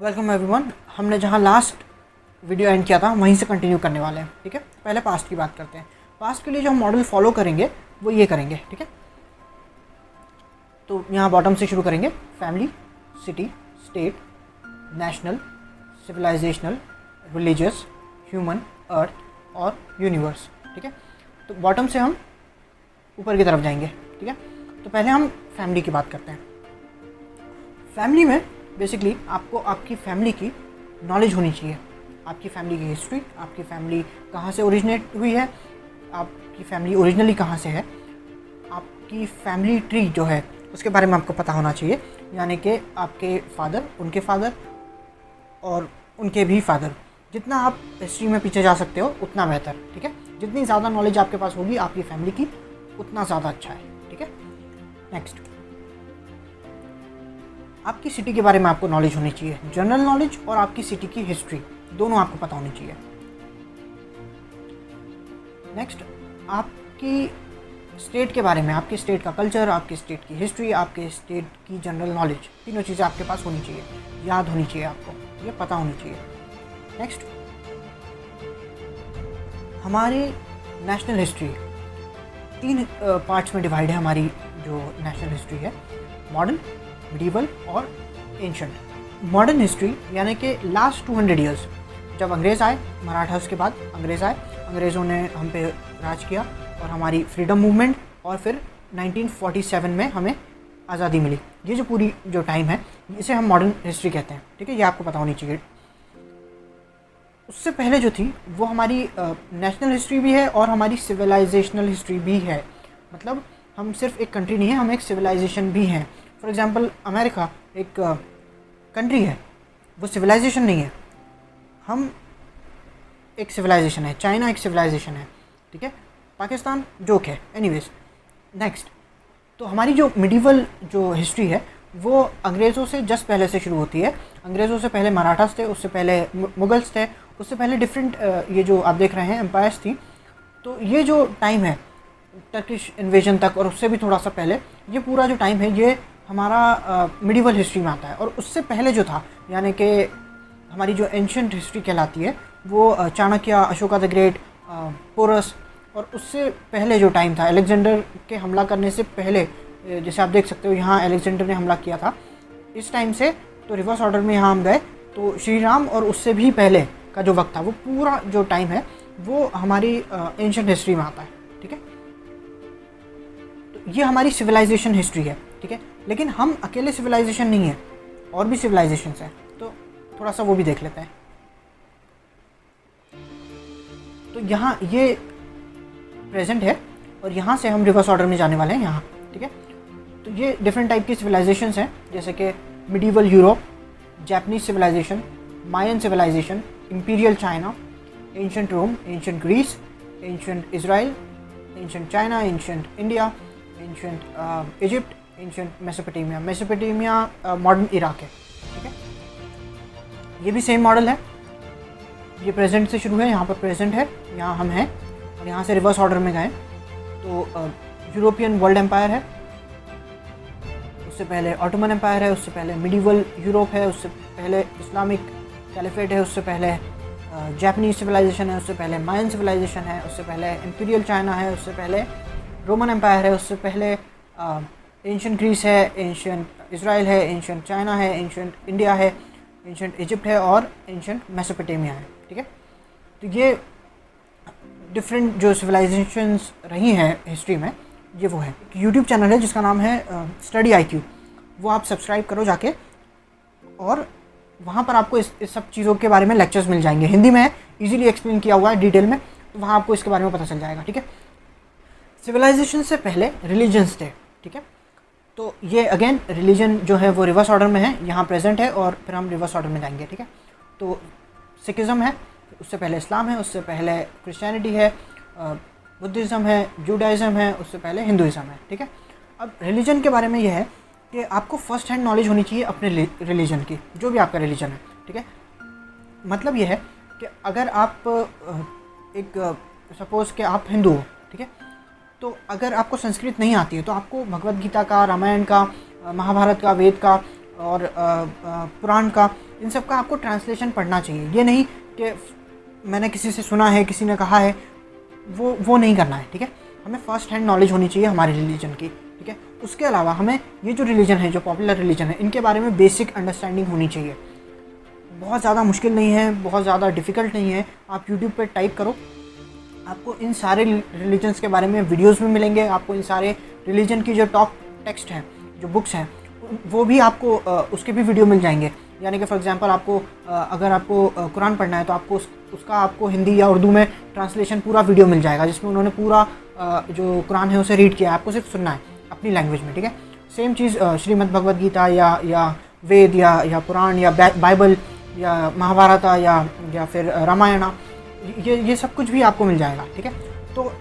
Welcome everyone. हमने जहाँ last video and किया था वहीं से कंटिन्यू करने वाले हैं। ठीक है, पहले पास्ट की बात करते हैं। पास्ट के लिए जो हम मॉडल फॉलो करेंगे वो ये करेंगे। ठीक है, तो यहाँ बॉटम से शुरू करेंगे। Family, city, state, national, civilisational, religious, human, earth और यूनिवर्स। ठीक है, तो बॉटम से हम ऊपर की तरफ जाएंगे। ठीक है, तो पहले हम फैमिली की बात करते हैं। फैमिली में बेसिकली आपको आपकी फैमिली की नॉलेज होनी चाहिए। आपकी फैमिली की हिस्ट्री, आपकी फैमिली कहाँ से ओरिजिनेट हुई है, आपकी फैमिली ओरिजिनली कहाँ से है, आपकी फैमिली ट्री जो है उसके बारे में आपको पता होना चाहिए। यानी कि आपके फादर, उनके फादर और उनके भी फादर। जितना आप हिस्ट्री में पीछे जा सकते हो उतना बेहतर। ठीक है, जितनी ज़्यादा नॉलेज आपके पास होगी आपकी फैमिली की उतना ज़्यादा अच्छा है। ठीक है, नेक्स्ट, आपकी सिटी के बारे में आपको नॉलेज होनी चाहिए। जनरल नॉलेज और आपकी सिटी की हिस्ट्री दोनों आपको पता होनी चाहिए। नेक्स्ट, आपकी स्टेट के बारे में, आपके स्टेट का कल्चर, आपके स्टेट की हिस्ट्री, आपके स्टेट की जनरल नॉलेज, तीनों चीज़ें आपके पास होनी चाहिए, याद होनी चाहिए, आपको ये पता होनी चाहिए। नेक्स्ट, हमारे नेशनल हिस्ट्री 3 पार्ट्स में डिवाइड है। हमारी जो नेशनल हिस्ट्री है, मॉडर्न, मिडीवल और एंशंट। मॉडर्न हिस्ट्री यानी कि लास्ट 200 ईयर्स, जब अंग्रेज़ आए, मराठास के बाद अंग्रेज़ आए, अंग्रेज़ों ने हम पे राज किया और हमारी फ्रीडम मूवमेंट, और फिर 1947 में हमें आज़ादी मिली। ये जो पूरी जो टाइम है इसे हम मॉडर्न हिस्ट्री कहते हैं। ठीक है, ये आपको पता होनी चाहिए। उससे पहले जो थी वो हमारी नेशनल हिस्ट्री भी है और हमारी सिविलाइजेशनल हिस्ट्री भी है। मतलब हम सिर्फ एक कंट्री नहीं है, हम एक सिविलाइजेशन भी हैं। फॉर एग्ज़ाम्पल अमेरिका एक कंट्री है, वो सिविलाइजेशन नहीं है। हम एक सिविलाइजेशन है, चाइना एक सिविलाइजेशन है। ठीक है, पाकिस्तान जोक है। एनीवेज, नेक्स्ट, तो हमारी जो मिडीवल जो हिस्ट्री है वो अंग्रेज़ों से जस्ट पहले से शुरू होती है। अंग्रेज़ों से पहले मराठास थे, उससे पहले मुगल्स थे, उससे पहले डिफरेंट ये जो आप देख रहे हैं एम्पायर्स थी। तो ये जो टाइम है टर्किश इन्वेजन तक और उससे भी थोड़ा सा पहले, ये पूरा जो टाइम है ये हमारा मिडीवल हिस्ट्री में आता है। और उससे पहले जो था यानी कि हमारी जो एंशंट हिस्ट्री कहलाती है वो चाणक्य, अशोका द ग्रेट, पोरस, और उससे पहले जो टाइम था अलेक्जेंडर के हमला करने से पहले, जैसे आप देख सकते हो यहाँ अलेक्जेंडर ने हमला किया था इस टाइम से। तो रिवर्स ऑर्डर में यहाँ हम गए तो श्री राम और उससे भी पहले का जो वक्त था वो पूरा जो टाइम है वो हमारी एंशंट हिस्ट्री में आता है। ठीक है, तो ये हमारी सिविलाइजेशन हिस्ट्री है। ठीक है, लेकिन हम अकेले सिविलाइजेशन नहीं है, और भी सिविलाइजेशंस हैं, तो थोड़ा सा वो भी देख लेते हैं। तो यहाँ ये प्रेजेंट है और यहाँ से हम रिवर्स ऑर्डर में जाने वाले हैं यहाँ। ठीक है, तो ये डिफरेंट टाइप की सिविलाइजेशंस हैं, जैसे कि medieval Europe, Japanese civilisation, Mayan civilisation, imperial China, ancient Rome, ancient Greece, ancient Israel, ancient China, ancient India, ancient Egypt, ancient Mesopotamia. Mesopotamia modern Iraq है। ठीक है, ये भी सेम मॉडल है। ये प्रेजेंट से शुरू है, यहाँ पर प्रेजेंट है, यहाँ हम हैं, और यहाँ से रिवर्स ऑर्डर में गए तो यूरोपियन वर्ल्ड एम्पायर है, उससे पहले ऑटोमन एम्पायर है, उससे पहले मिडीवल यूरोप है, उससे पहले इस्लामिक कैलिफेट है, उससे पहले जापानीज सिविलाइजेशन है, उससे पहले मायन सिविलाइजेशन है, उससे पहले इंपीरियल चाइना है, उससे पहले रोमन एम्पायर है, उससे पहले एंशंट ग्रीस है, एंशंट इजराइल है, एंशंट चाइना है, एंशंट इंडिया है, एंशंट इजिप्ट है और एंशंट मेसोपोटामिया है। ठीक है, तो ये डिफरेंट जो सिविलाइजेशंस रही हैं हिस्ट्री में, ये वो है। यूट्यूब चैनल है जिसका नाम है स्टडी IQ, वो आप सब्सक्राइब करो जाके, और वहाँ पर आपको इस सब चीज़ों के बारे में लेक्चर्स मिल जाएंगे। हिंदी में है, इजीली एक्सप्लेन किया हुआ है डिटेल में, तो वहाँ आपको इसके बारे में पता चल जाएगा। ठीक है, सिविलाइजेशन से पहले रिलीजन्स थे। ठीक है, तो ये अगेन रिलीजन जो है वो रिवर्स ऑर्डर में है, यहाँ प्रेजेंट है और फिर हम रिवर्स ऑर्डर में जाएंगे। ठीक है, तो सिखिज़म है, उससे पहले इस्लाम है, उससे पहले क्रिश्चियनिटी है, बुद्धिज़्म है, जूडाइज़म है, उससे पहले हिंदुइज़्म है। ठीक है, अब रिलीजन के बारे में यह है कि आपको फर्स्ट हैंड नॉलेज होनी चाहिए अपने रिलीजन की, जो भी आपका रिलीजन है। ठीक है, मतलब यह है कि अगर आप एक सपोज़ कि आप हिंदू हो, ठीक है, तो अगर आपको संस्कृत नहीं आती है तो आपको भगवद गीता का, रामायण का, महाभारत का, वेद का और पुराण का, इन सब का आपको ट्रांसलेशन पढ़ना चाहिए। ये नहीं कि मैंने किसी से सुना है, किसी ने कहा है, वो नहीं करना है, ठीक है। हमें फ़र्स्ट हैंड नॉलेज होनी चाहिए हमारे रिलीजन की, ठीक है। उसके अलावा हमें ये जो रिलीजन है, जो पॉपुलर रिलीजन है, इनके बारे में बेसिक अंडरस्टैंडिंग होनी चाहिए। बहुत ज़्यादा मुश्किल नहीं है, बहुत ज़्यादा डिफ़िकल्ट नहीं है। आप यूट्यूब पे टाइप करो, आपको इन सारे रिलीजन्स के बारे में वीडियोस भी मिलेंगे। आपको इन सारे रिलीजन की जो टॉप टेक्स्ट हैं, जो बुक्स हैं, वो भी आपको उसके भी वीडियो मिल जाएंगे। यानी कि फॉर एग्जांपल आपको अगर आपको कुरान पढ़ना है तो आपको उसका आपको हिंदी या उर्दू में ट्रांसलेशन पूरा वीडियो मिल जाएगा, जिसमें उन्होंने पूरा जो कुरान है उसे रीड किया है। आपको सिर्फ सुनना है अपनी लैंग्वेज में, ठीक है। सेम चीज़ श्रीमद् भगवद गीता या वेद या पुराण या बाइबल या महाभारत या फिर रामायण, ये सब कुछ भी आपको मिल जाएगा, ठीक है। तो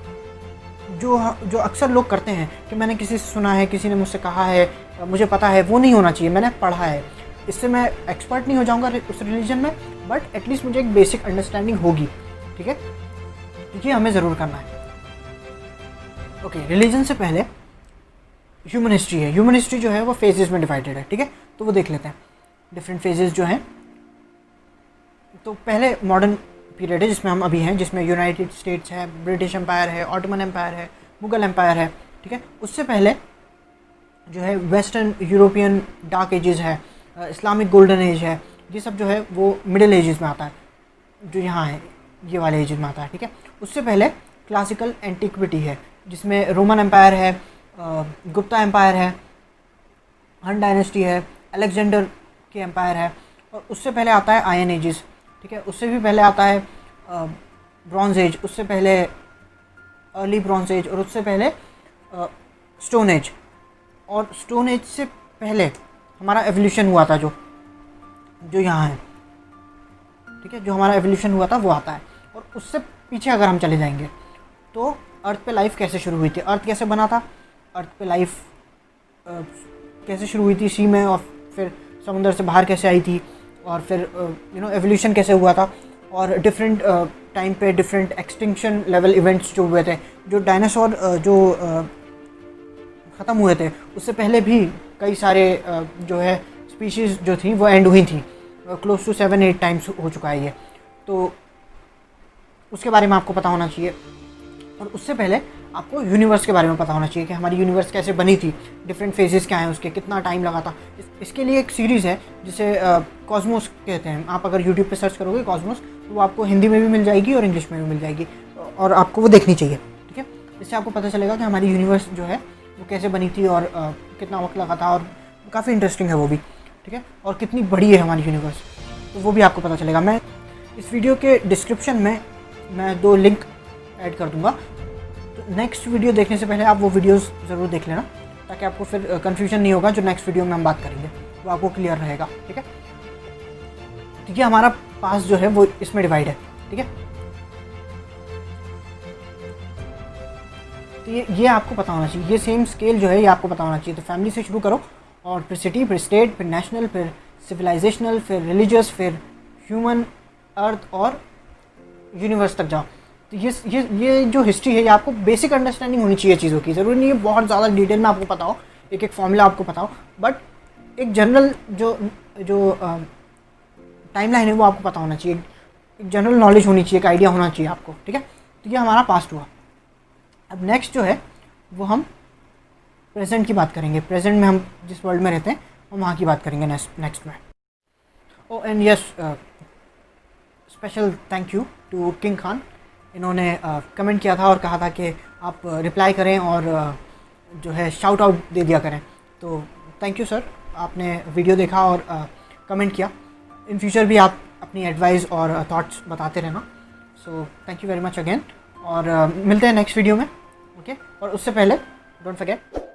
जो अक्सर लोग करते हैं कि मैंने किसी से सुना है, किसी ने मुझसे कहा है, मुझे पता है, वो नहीं होना चाहिए। मैंने पढ़ा है, इससे मैं एक्सपर्ट नहीं हो जाऊंगा उस रिलीजन में, बट एटलीस्ट मुझे एक बेसिक अंडरस्टैंडिंग होगी, ठीक है। ये हमें ज़रूर करना है। ओके, रिलीजन से पहले ह्यूमन हिस्ट्री है। ह्यूमन हिस्ट्री जो है वो फेजेस में डिवाइडेड है, ठीक है। तो वो देख लेते हैं डिफरेंट फेजेस जो हैं। तो पहले मॉडर्न पीरियड है जिसमें हम अभी हैं, जिसमें यूनाइटेड स्टेट्स है, ब्रिटिश एम्पायर है, ऑटोमन एम्पायर है, मुगल एम्पायर है, ठीक है। उससे पहले जो है वेस्टर्न यूरोपियन डार्क एजेस है, इस्लामिक गोल्डन एज है। ये सब जो है वो मिडिल एजेस में आता है, जो यहाँ है ये वाले एजेस में आता है, ठीक है। उससे पहले क्लासिकल एंटिक्विटी है, जिसमें रोमन एम्पायर है, गुप्ता एम्पायर है, हन डायनेस्टी है, अलेक्जेंडर के एम्पायर है। और उससे पहले आता है आयरन एजेस, ठीक है। उससे भी पहले आता है ब्रॉन्ज एज, उससे पहले अर्ली ब्रॉन्ज एज, और उससे पहले स्टोन एज। और स्टोन एज से पहले हमारा एवोल्यूशन हुआ था, जो यहाँ है, ठीक है। जो हमारा एवोल्यूशन हुआ था वो आता है। और उससे पीछे अगर हम चले जाएंगे तो अर्थ पे लाइफ कैसे शुरू हुई थी, अर्थ कैसे बना था, अर्थ पे लाइफ कैसे शुरू हुई थी सी में, और फिर समुंदर से बाहर कैसे आई थी, और फिर एवोल्यूशन कैसे हुआ था, और डिफरेंट टाइम पे डिफरेंट एक्सटिंक्शन लेवल इवेंट्स जो हुए थे। जो डायनासोर जो ख़त्म हुए थे, उससे पहले भी कई सारे जो है स्पीशीज़ जो थी वो एंड हुई थी। क्लोज टू 7-8 टाइम्स हो चुका है ये। तो उसके बारे में आपको पता होना चाहिए। और उससे पहले आपको यूनिवर्स के बारे में पता होना चाहिए कि हमारी यूनिवर्स कैसे बनी थी, डिफरेंट फेजेस क्या हैं उसके, कितना टाइम लगा था। इसके लिए एक सीरीज़ है जिसे कॉस्मोस कहते हैं। आप अगर यूट्यूब पे सर्च करोगे कॉस्मोस, तो वो आपको हिंदी में भी मिल जाएगी और इंग्लिश में भी मिल जाएगी, और आपको वो देखनी चाहिए, ठीक है। इससे आपको पता चलेगा कि हमारी यूनिवर्स जो है वो कैसे बनी थी और कितना वक्त लगा था, और काफ़ी इंटरेस्टिंग है वो भी, ठीक है। और कितनी बड़ी है हमारी यूनिवर्स, तो वो भी आपको पता चलेगा। मैं इस वीडियो के डिस्क्रिप्शन में मैं 2 लिंक ऐड कर दूँगा। तो नेक्स्ट वीडियो देखने से पहले आप वो वीडियोस ज़रूर देख लेना, ताकि आपको फिर कन्फ्यूजन नहीं होगा। जो नेक्स्ट वीडियो में हम बात करेंगे वो आपको क्लियर रहेगा, ठीक है। ठीक है, हमारा पास जो है वो इसमें डिवाइड है, ठीक है। तो ये आपको पता होना चाहिए, ये सेम स्केल जो है ये आपको पता होना चाहिए। तो फैमिली से शुरू करो, और फिर सिटी, फिर स्टेट, फिर नेशनल, फिर सिविलाइजेशनल, फिर रिलीजियस, फिर ह्यूमन, अर्थ और यूनिवर्स तक जाओ। तो ये जो हिस्ट्री है, ये आपको बेसिक अंडरस्टैंडिंग होनी चाहिए चीज़ों की। ज़रूरी नहीं है बहुत ज़्यादा डिटेल में आपको पता हो, एक एक फॉर्मूला आपको पता हो, बट एक जनरल जो टाइमलाइन है वो आपको पता होना चाहिए, एक जनरल नॉलेज होनी चाहिए, एक आइडिया होना चाहिए आपको, ठीक है। तो ये हमारा पास्ट हुआ। अब नेक्स्ट जो है वो हम प्रेजेंट की बात करेंगे। प्रेजेंट में हम जिस वर्ल्ड में रहते हैं हम वहाँ की बात करेंगे नेक्स्ट में। Oh and yes, special thank you to king Khan. इन्होंने कमेंट किया था और कहा था कि आप रिप्लाई करें और जो है शाउट आउट दे दिया करें। तो थैंक यू सर, आपने वीडियो देखा और कमेंट किया। इन फ्यूचर भी आप अपनी एडवाइस और थॉट्स बताते रहना। So thank you very much again, और मिलते हैं नेक्स्ट वीडियो में, ओके। और उससे पहले डोंट फॉरगेट